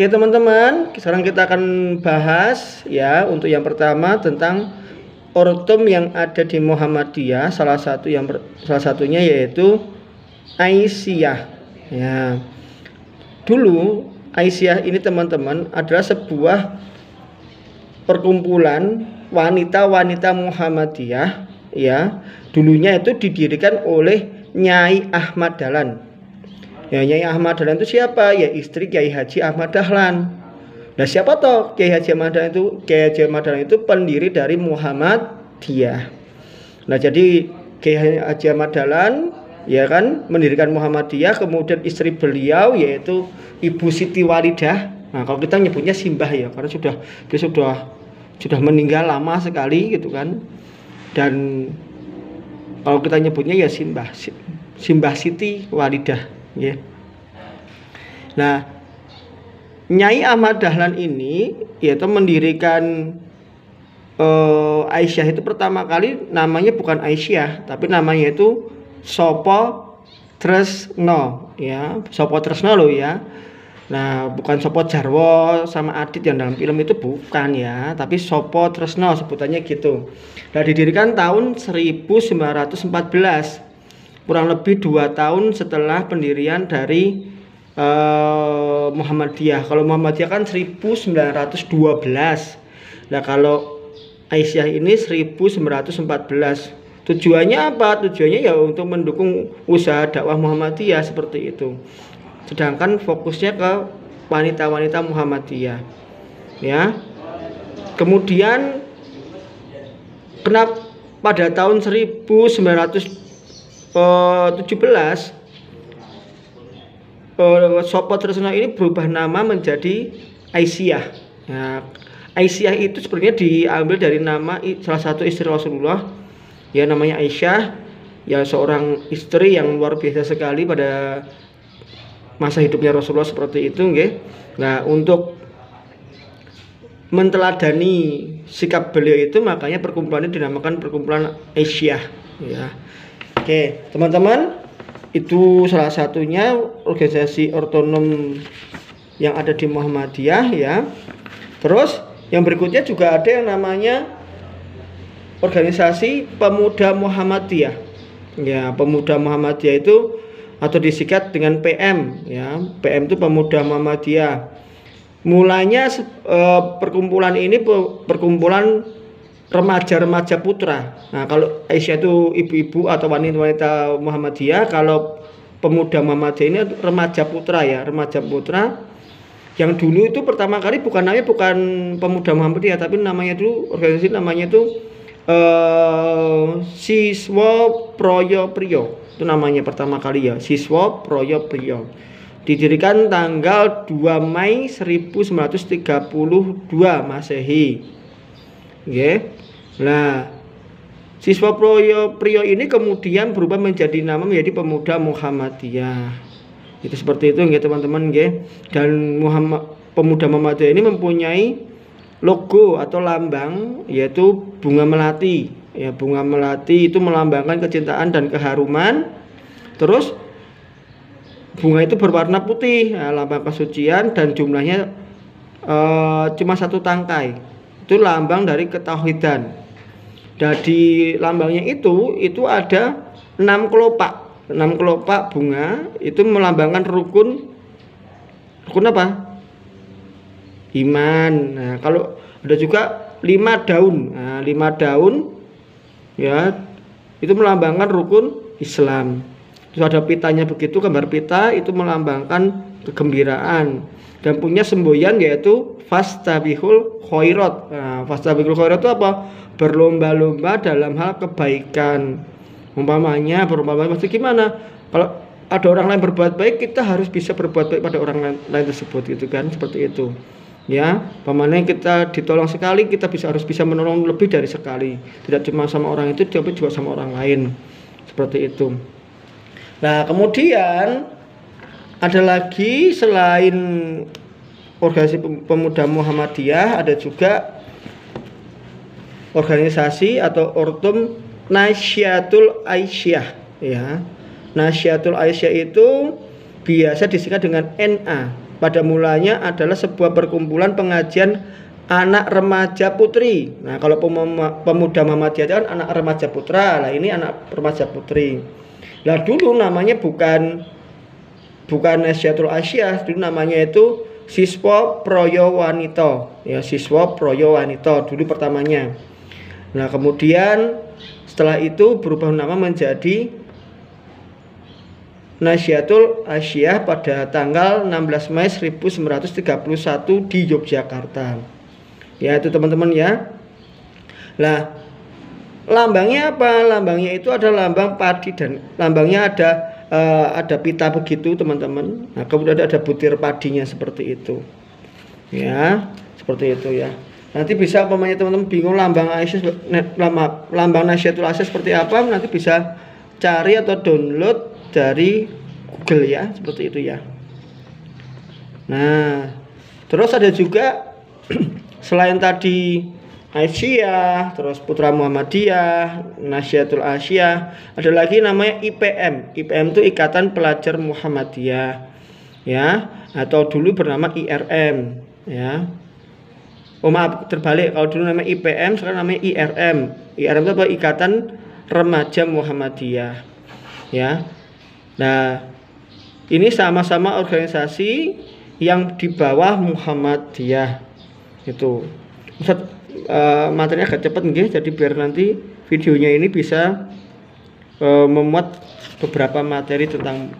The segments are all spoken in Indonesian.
Oke teman-teman, sekarang kita akan bahas ya untuk yang pertama tentang ortum yang ada di Muhammadiyah. Salah satunya yaitu Aisyah. Ya. Dulu Aisyah ini teman-teman adalah sebuah perkumpulan wanita-wanita Muhammadiyah ya. Dulunya itu didirikan oleh Nyai Ahmad Dahlan. Ya, Nyai Ahmad Dahlan itu siapa? Ya istri Kiai Haji Ahmad Dahlan. Nah siapa toh Kiai Haji Ahmad Dahlan itu? Kiai Haji Ahmad Dahlan itu pendiri dari Muhammadiyah. Nah jadi Kiai Haji Ahmad Dahlan ya kan mendirikan Muhammadiyah, kemudian istri beliau yaitu Ibu Siti Walidah. Nah kalau kita nyebutnya Simbah ya, karena dia sudah meninggal lama sekali gitu kan. Dan kalau kita nyebutnya ya Simbah Siti Walidah. Yeah. Nah, Nyai Ahmad Dahlan ini yaitu mendirikan Aisyah itu pertama kali namanya bukan Aisyah, tapi namanya itu Sopo Tresno ya, Sopo Tresno loh ya. Nah, bukan Sopo Jarwo sama Adit yang dalam film itu bukan ya, tapi Sopo Tresno sebutannya gitu. Nah, didirikan tahun 1914. Kurang lebih 2 tahun setelah pendirian dari Muhammadiyah. Kalau Muhammadiyah kan 1912. Nah kalau Aisyah ini 1914. Tujuannya apa? Tujuannya ya untuk mendukung usaha dakwah Muhammadiyah seperti itu. Sedangkan fokusnya ke wanita-wanita Muhammadiyah. Ya. Kemudian kenapa pada tahun 1917 Sopo Tresno ini berubah nama menjadi Aisyah. Nah, Aisyah itu sebenarnya diambil dari nama salah satu istri Rasulullah ya, namanya Aisyah ya, seorang istri yang luar biasa sekali pada masa hidupnya Rasulullah seperti itu nggih. Nah untuk menteladani sikap beliau itu makanya perkumpulan ini dinamakan perkumpulan Aisyah ya. Oke, teman-teman, itu salah satunya organisasi otonom yang ada di Muhammadiyah ya. Terus yang berikutnya juga ada yang namanya organisasi Pemuda Muhammadiyah. Ya, Pemuda Muhammadiyah itu atau disingkat dengan PM ya. PM itu Pemuda Muhammadiyah. Mulanya perkumpulan ini perkumpulan remaja-remaja putra. Nah, kalau Aisyah itu ibu-ibu atau wanita-wanita Muhammadiyah, kalau Pemuda Muhammadiyah ini remaja putra ya, remaja putra. Yang dulu itu pertama kali bukan Pemuda Muhammadiyah, tapi namanya dulu organisasi namanya itu Siswa Proyo Priyo. Itu namanya pertama kali ya, Siswa Proyo Priyo. Didirikan tanggal 2 Mei 1932 Masehi. Okay. Nah, Siswa Priyo ini kemudian berubah menjadi Pemuda Muhammadiyah. Itu seperti itu nggih teman-teman nggih. Dan Pemuda Muhammadiyah ini mempunyai logo atau lambang yaitu bunga melati. Ya, bunga melati itu melambangkan kecintaan dan keharuman. Terus bunga itu berwarna putih, lambang kesucian, dan jumlahnya cuma 1 tangkai. Itu lambang dari ketauhidan. Dan di lambangnya itu ada 6 kelopak bunga, itu melambangkan rukun apa? Iman. Nah, kalau ada juga 5 daun. Nah, 5 daun ya, itu melambangkan rukun Islam. Terus ada pitanya begitu, gambar pita itu melambangkan kegembiraan. Dan punya semboyan yaitu Fastabihul Khairat. Nah, Fastabihul Khairat itu apa? Berlomba-lomba dalam hal kebaikan. Umpamanya maksud gimana? Kalau ada orang lain berbuat baik, kita harus bisa berbuat baik pada orang lain tersebut gitu kan, seperti itu. Ya, umpamanya kita ditolong sekali, kita harus bisa menolong lebih dari sekali. Tidak cuma sama orang itu, tapi juga sama orang lain. Seperti itu. Nah, kemudian ada lagi selain organisasi Pemuda Muhammadiyah, ada juga organisasi atau ortum Nasyatul Aisyah ya. Nasyatul Aisyah itu biasa disingkat dengan NA pada mulanya adalah sebuah perkumpulan pengajian anak remaja putri. Nah, kalau pemuda Muhammadiyah itu kan anak remaja putra, lah ini anak remaja putri. Lah dulu namanya bukan Nasyatul Asyiyah, dulu namanya itu Siswa Proyo Wanita. Ya, Siswa Proyo Wanita dulu pertamanya. Nah, kemudian setelah itu berubah nama menjadi Nasyatul Asyiyah pada tanggal 16 Mei 1931 di Yogyakarta. Ya, itu teman-teman ya. Lah, lambangnya apa? Lambangnya itu ada lambang padi dan lambangnya ada pita begitu, teman-teman. Nah, kemudian ada butir padinya seperti itu. Ya, seperti itu ya. Nanti bisa umpamanya teman-teman bingung lambang Nasyatul Asyiyah seperti apa, nanti bisa cari atau download dari Google ya, seperti itu ya. Nah, terus ada juga selain tadi Asyiyah, terus Putra Muhammadiyah, Nasyatul Asyiyah, ada lagi namanya IPM. IPM itu Ikatan Pelajar Muhammadiyah, ya, atau dulu bernama IRM, ya. Oh maaf, terbalik. Kalau dulu namanya IPM, sekarang namanya IRM. IRM itu apa? Ikatan Remaja Muhammadiyah, ya. Nah, ini sama-sama organisasi yang di bawah Muhammadiyah itu. Ustaz, materinya agak cepat nih, jadi biar nanti videonya ini bisa memuat beberapa materi tentang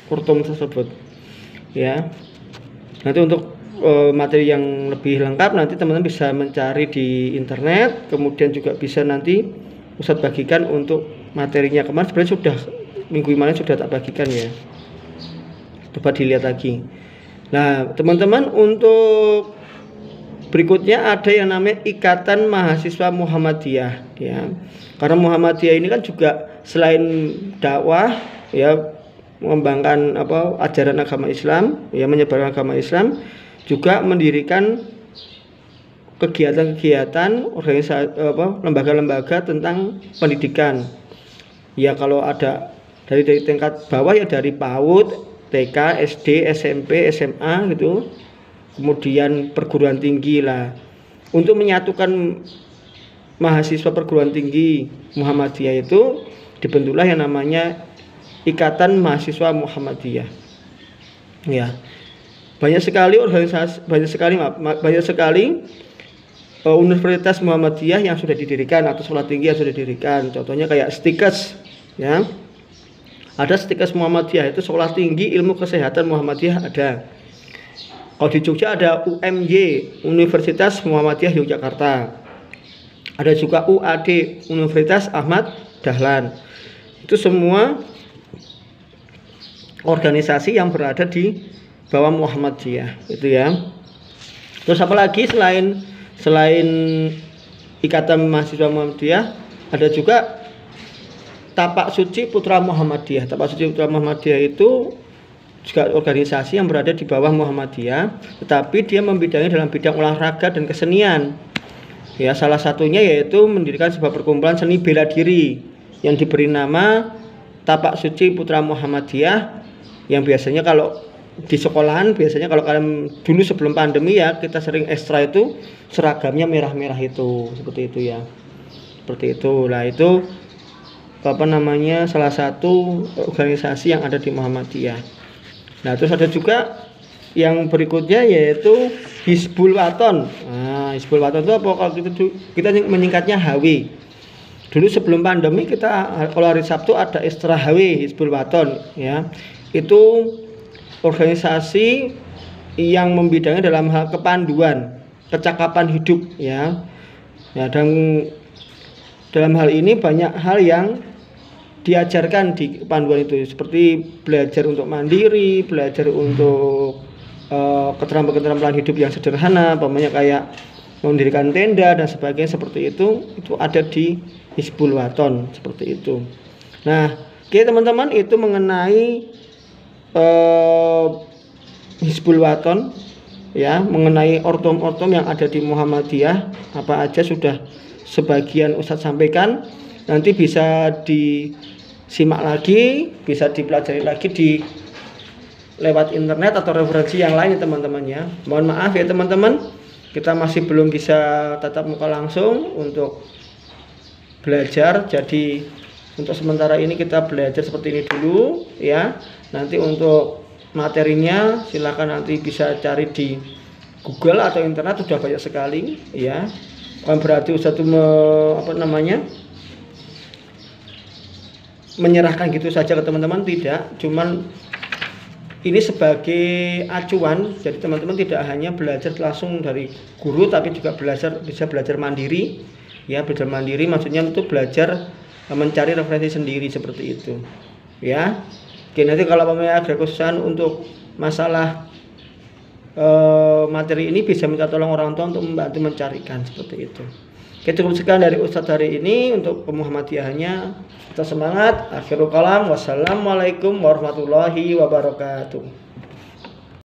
kurtum tersebut, ya. Nanti untuk materi yang lebih lengkap nanti teman-teman bisa mencari di internet, kemudian juga bisa nanti Ustaz bagikan untuk materinya. Kemarin sebenarnya sudah minggu kemarin sudah tak bagikan ya, coba dilihat lagi. Nah, teman-teman, untuk berikutnya ada yang namanya Ikatan Mahasiswa Muhammadiyah, ya. Karena Muhammadiyah ini kan juga selain dakwah, ya, mengembangkan ajaran agama Islam, ya, menyebarkan agama Islam, juga mendirikan kegiatan-kegiatan organisasi, lembaga-lembaga tentang pendidikan. Ya, kalau ada dari tingkat bawah ya dari PAUD, TK, SD, SMP, SMA gitu. Kemudian perguruan tinggi lah. Untuk menyatukan mahasiswa perguruan tinggi Muhammadiyah itu dibentuklah yang namanya Ikatan Mahasiswa Muhammadiyah. Ya. Banyak sekali universitas Muhammadiyah yang sudah didirikan atau sekolah tinggi yang sudah didirikan. Contohnya kayak STIKES, ya. Ada STIKES Muhammadiyah, itu Sekolah Tinggi Ilmu Kesehatan Muhammadiyah ada. Kalau di Jogja ada UMY, Universitas Muhammadiyah Yogyakarta. Ada juga UAD, Universitas Ahmad Dahlan. Itu semua organisasi yang berada di bawah Muhammadiyah, itu ya. Terus apa lagi selain Ikatan Mahasiswa Muhammadiyah, ada juga Tapak Suci Putra Muhammadiyah. Tapak Suci Putra Muhammadiyah itu juga organisasi yang berada di bawah Muhammadiyah, tetapi dia membidangi dalam bidang olahraga dan kesenian. Ya, salah satunya yaitu mendirikan sebuah perkumpulan seni bela diri yang diberi nama Tapak Suci Putra Muhammadiyah, yang biasanya kalau di sekolahan, biasanya kalau kalian dulu sebelum pandemi ya, kita sering ekstra itu seragamnya merah-merah itu, seperti itu ya. Seperti itu. Lah itu salah satu organisasi yang ada di Muhammadiyah. Nah, terus ada juga yang berikutnya yaitu Hizbul Waton. Nah, Hizbul Waton itu apa? Kalau kita menyingkatnya HW. Dulu sebelum pandemi kita kalau hari Sabtu ada ekstra HW, Hizbul Waton, ya. Itu organisasi yang membidangi dalam hal kepanduan, kecakapan hidup, ya. Ya, dan dalam hal ini banyak hal yang diajarkan di panduan itu, seperti belajar untuk mandiri, belajar untuk keterampilan hidup yang sederhana, umpamanya kayak mendirikan tenda dan sebagainya, seperti itu ada di Hizbul Waton, seperti itu. Nah, oke teman-teman, itu mengenai Hizbul Waton, ya, mengenai ortom-ortom yang ada di Muhammadiyah, apa aja sudah sebagian Ustadz sampaikan. Nanti bisa disimak lagi, bisa dipelajari lagi di lewat internet atau referensi yang lain ya teman-teman ya. Mohon maaf ya teman-teman, kita masih belum bisa tatap muka langsung untuk belajar. Jadi untuk sementara ini kita belajar seperti ini dulu ya. Nanti untuk materinya silahkan nanti bisa cari di Google atau internet, sudah banyak sekali ya. Bukan berarti Ustadz menyerahkan gitu saja ke teman-teman, tidak. Cuman ini sebagai acuan, jadi teman-teman tidak hanya belajar langsung dari guru, tapi juga bisa belajar mandiri ya. Belajar mandiri maksudnya itu belajar mencari referensi sendiri seperti itu ya. Oke, nanti kalau ada kesusahan untuk masalah materi ini bisa minta tolong orang tua untuk membantu mencarikan seperti itu. Oke, cukup sekian dari Ustadz hari ini untuk Muhammadiyahnya. Kita semangat. Akhirul kalam, wassalamualaikum warahmatullahi wabarakatuh.